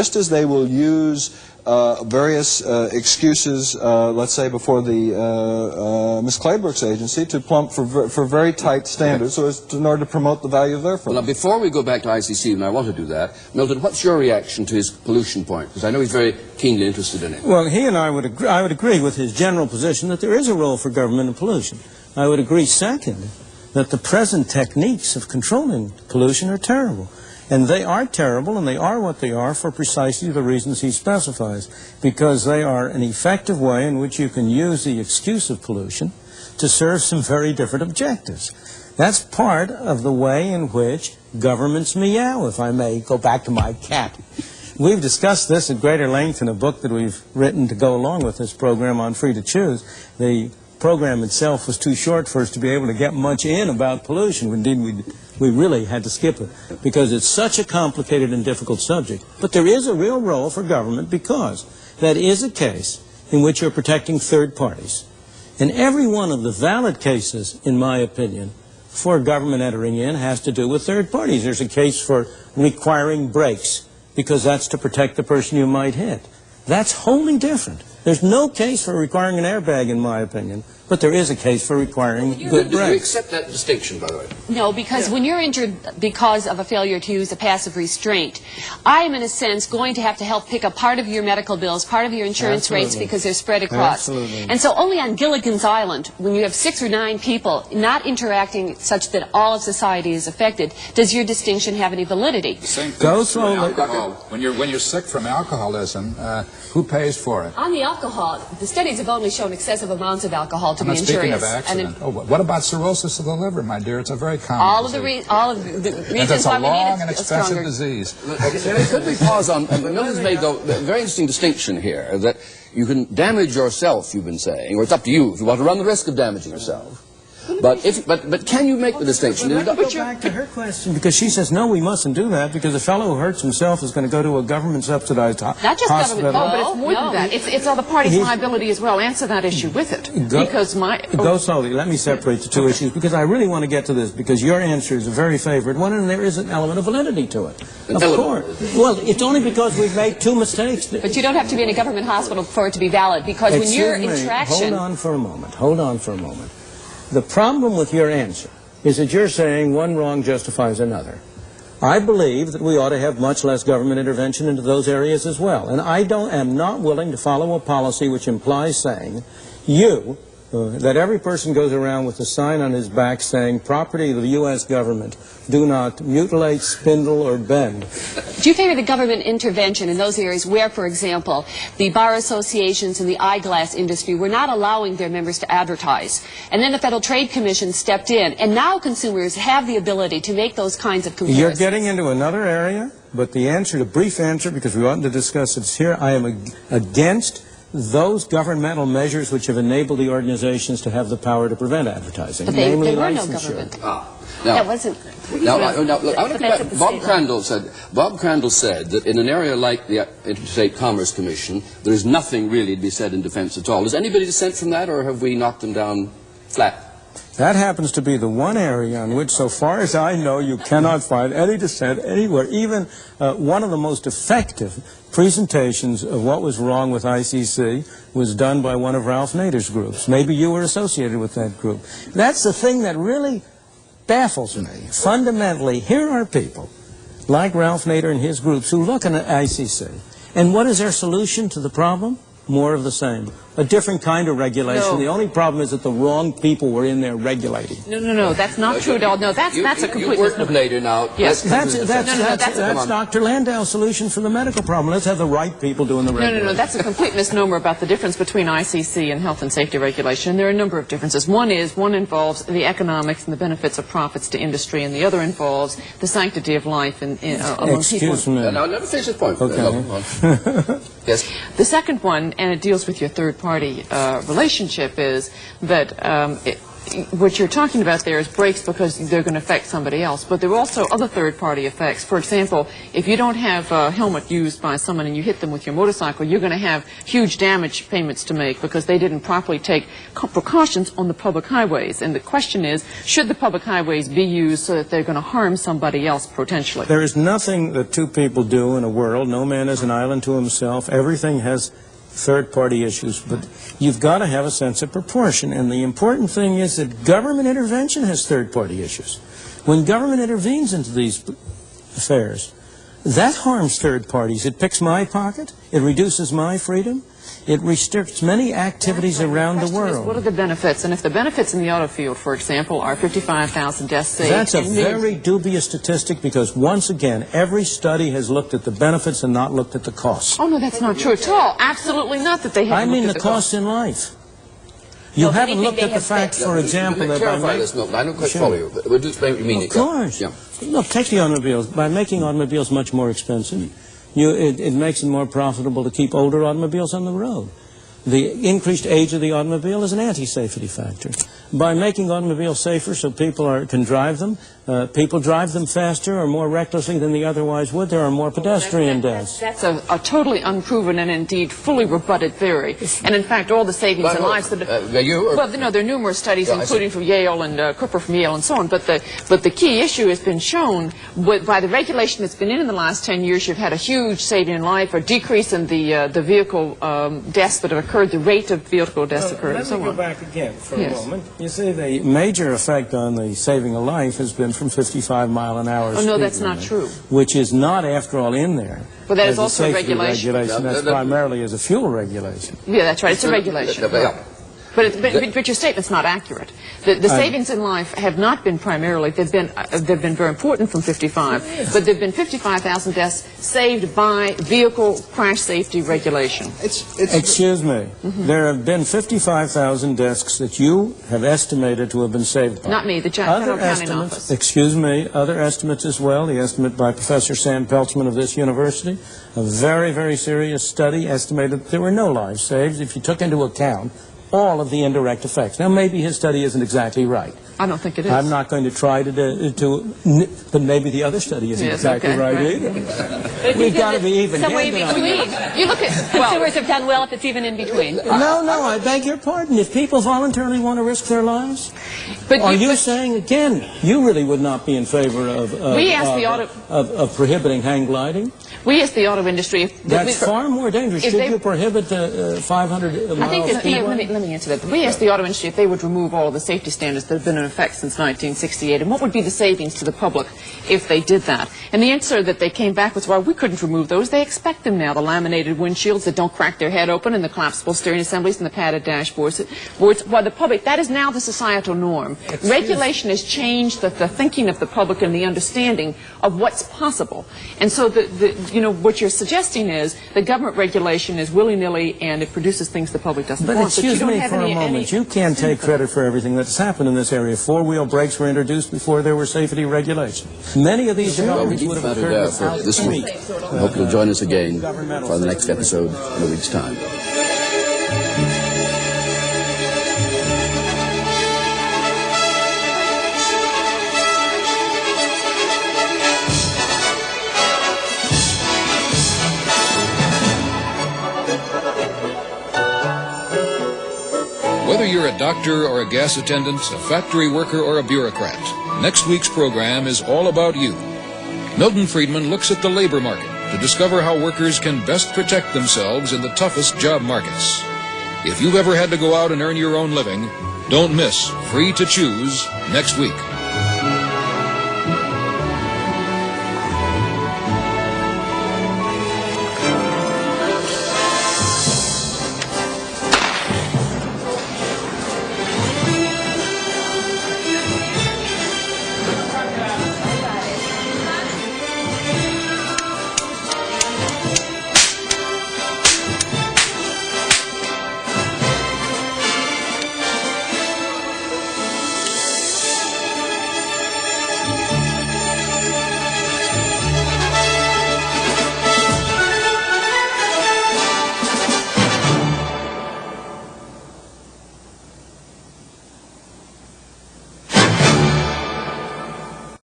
just as they will use various excuses, let's say before the Ms. Claybrook's agency, to plump for very tight standards so as in order to promote the value of their firm. Well, now, before we go back to ICC, and I want to do that, Milton, what's your reaction to his pollution point? Because I know he's very keenly interested in it. Well, he and I would agree with his general position that there is a role for government in pollution. I would agree, second, that the present techniques of controlling pollution are terrible. And they are terrible, and they are what they are for precisely the reasons he specifies, because they are an effective way in which you can use the excuse of pollution to serve some very different objectives. That's part of the way in which governments meow, if I may go back to my cat. We've discussed this at greater length in a book that we've written to go along with this program on Free to Choose. The program itself was too short for us to be able to get much in about pollution. Indeed, we really had to skip it because it's such a complicated and difficult subject. But there is a real role for government because that is a case in which you're protecting third parties. And every one of the valid cases, in my opinion, for government entering in has to do with third parties. There's a case for requiring brakes because that's to protect the person you might hit. That's wholly different. There's no case for requiring an airbag, in my opinion, but there is a case for requiring good brakes. Do you accept that distinction, by the way? No, because when you're injured because of a failure to use a passive restraint, I am, in a sense, going to help pick up part of your medical bills, part of your insurance rates, because they're spread across. Absolutely. And so only on Gilligan's Island, when you have 6 or 9 people not interacting such that all of society is affected, does your distinction have any validity? The same thing with alcohol. When you're sick from alcoholism, who pays for it? On the alcohol, the studies have only shown excessive amounts of alcohol to be injurious. Speaking of accident, what about cirrhosis of the liver, my dear? It's a very common disease. All of the reasons why we need long and expensive disease. Could we pause on, Milton's made a very interesting distinction here, that you can damage yourself, you've been saying, or it's up to you if you want to run the risk of damaging yourself. But can you make the distinction? Let me go back to her question, because she says, no, we mustn't do that, because a fellow who hurts himself is going to go to a government-subsidized hospital. Not just government, but it's more than that. It's all the parties' liability as well. Answer that issue with it. Go slowly. Let me separate the two issues, because I really want to get to this, because your answer is a very favored one, and there is an element of validity to it. Of course. Well, it's only because we've made 2 mistakes. But you don't have to be in a government hospital for it to be valid, because when you're in traction... Hold on for a moment. Hold on for a moment. The problem with your answer is that you're saying one wrong justifies another. I believe that we ought to have much less government intervention into those areas as well. And I am not willing to follow a policy which implies saying, that every person goes around with a sign on his back saying, property of the U.S. government, do not mutilate, spindle, or bend. Do you favor the government intervention in those areas where, for example, the bar associations and the eyeglass industry were not allowing their members to advertise? And then the Federal Trade Commission stepped in, and now consumers have the ability to make those kinds of comparisons. You're getting into another area, but the answer, the brief answer, because we oughtn't to discuss it here, I am against those governmental measures which have enabled the organizations to have the power to prevent advertising, but namely there were no licensure. government. That wasn't... Now, I want to come back. Bob Crandall said that in an area like the Interstate Commerce Commission, there is nothing really to be said in defense at all. Does anybody dissent from that, or have we knocked them down flat? That happens to be the one area on which, so far as I know, you cannot find any dissent anywhere. Even one of the most effective presentations of what was wrong with ICC was done by one of Ralph Nader's groups. Maybe you were associated with that group. That's the thing that really baffles me. Fundamentally, here are people like Ralph Nader and his groups who look at ICC. And what is their solution to the problem? More of the same. A different kind of regulation. No. The only problem is that the wrong people were in there regulating. No, that's not true at all. No, that's a complete... You work with Nader now. Yes. That's Dr. Landau's solution for the medical problem. Let's have the right people doing the regulation. No, that's a complete misnomer about the difference between ICC and health and safety regulation. There are a number of differences. One involves the economics and the benefits of profits to industry, and the other involves the sanctity of life among people. Excuse me. Now, let me finish this point. Okay. Yes. The second one, and it deals with your third-party relationship, is that what you're talking about there is brakes because they're going to affect somebody else, but there are also other third-party effects. For example, if you don't have a helmet used by someone and you hit them with your motorcycle, you're going to have huge damage payments to make because they didn't properly take precautions on the public highways. And the question is, should the public highways be used so that they're going to harm somebody else potentially? There is nothing that two people do in a world. No man is an island to himself. Everything has third-party issues, but you've got to have a sense of proportion. And the important thing is that government intervention has third-party issues. When government intervenes into these affairs, that harms third parties. It picks my pocket. It reduces my freedom. It restricts many activities around the world. What are the benefits? And if the benefits in the auto field, for example, are 55,000 deaths saved... That's a very dubious statistic because, once again, every study has looked at the benefits and not looked at the costs. Oh, no, that's not true at all. Absolutely not that they haven't I mean looked the at costs in life. You haven't looked at the fact, for example, that by clarify this, Milton. I don't quite follow you. But we'll just explain what you mean. Of course. Yeah. Look, take the automobiles. By making automobiles much more expensive, it makes it more profitable to keep older automobiles on the road. The increased age of the automobile is an anti-safety factor. By making automobiles safer so people can drive them, people drive them faster or more recklessly than they otherwise would. There are more pedestrian deaths. That's a totally unproven and indeed fully rebutted theory. And in fact, all the savings in lives that well, no, there are numerous studies, including from Yale and Cooper from Yale and so on. But the key issue has been shown by the regulation that's been in the last 10 years. You've had a huge saving in life, a decrease in the vehicle deaths that have occurred, the rate of vehicle deaths occurred, and so on. Let me go back again for a moment. You see, the major effect on the saving of life has been from 55-mile-an-hour speed no, that's not limit, true. which is not, after all, in there. But that is as also a safety regulation. That's primarily as a fuel regulation. Yeah, that's right. It's a regulation. But your statement's not accurate. The savings in life have not been primarily, they've been very important from 55, but there have been 55,000 deaths saved by vehicle crash safety regulation. Excuse me. There have been 55,000 deaths that you have estimated to have been saved by. Not me, the Federal Accounting estimates, Office. excuse me, other estimates as well. The estimate by Professor Sam Peltzman of this university, a very, very serious study, estimated that there were no lives saved if you took into account all of the indirect effects. Now, maybe his study isn't exactly right. I don't think it is. I'm not going to try but maybe the other study isn't exactly right either. We've got to be even. Somewhere in between. You look at, Consumers have done well if it's even in between. No, I beg your pardon. If people voluntarily want to risk their lives, are you saying, again, you really would not be in favor of prohibiting hang gliding? We as the auto industry... That's far more dangerous. Should you prohibit 500 miles speedway? Let me answer that. We asked the auto industry if they would remove all the safety standards that have been in effect since 1968, and what would be the savings to the public if they did that. And the answer that they came back was, well, we couldn't remove those. They expect them now. The laminated windshields that don't crack their head open, and the collapsible steering assemblies, and the padded dashboards. Well, the public, that is now the societal norm. Regulation has changed the thinking of the public and the understanding of what's possible. And so, what you're suggesting is the government regulation is willy-nilly, and it produces things the public doesn't want. But excuse me for a moment. You can't take credit for everything that's happened in this area. Four-wheel brakes were introduced before there were safety regulations. Many of these developments would have occurred without this week. I hope you'll join us again for the next episode in a week's time. Whether you're a doctor or a gas attendant, a factory worker or a bureaucrat, next week's program is all about you. Milton Friedman looks at the labor market to discover how workers can best protect themselves in the toughest job markets. If you've ever had to go out and earn your own living, don't miss Free to Choose next week.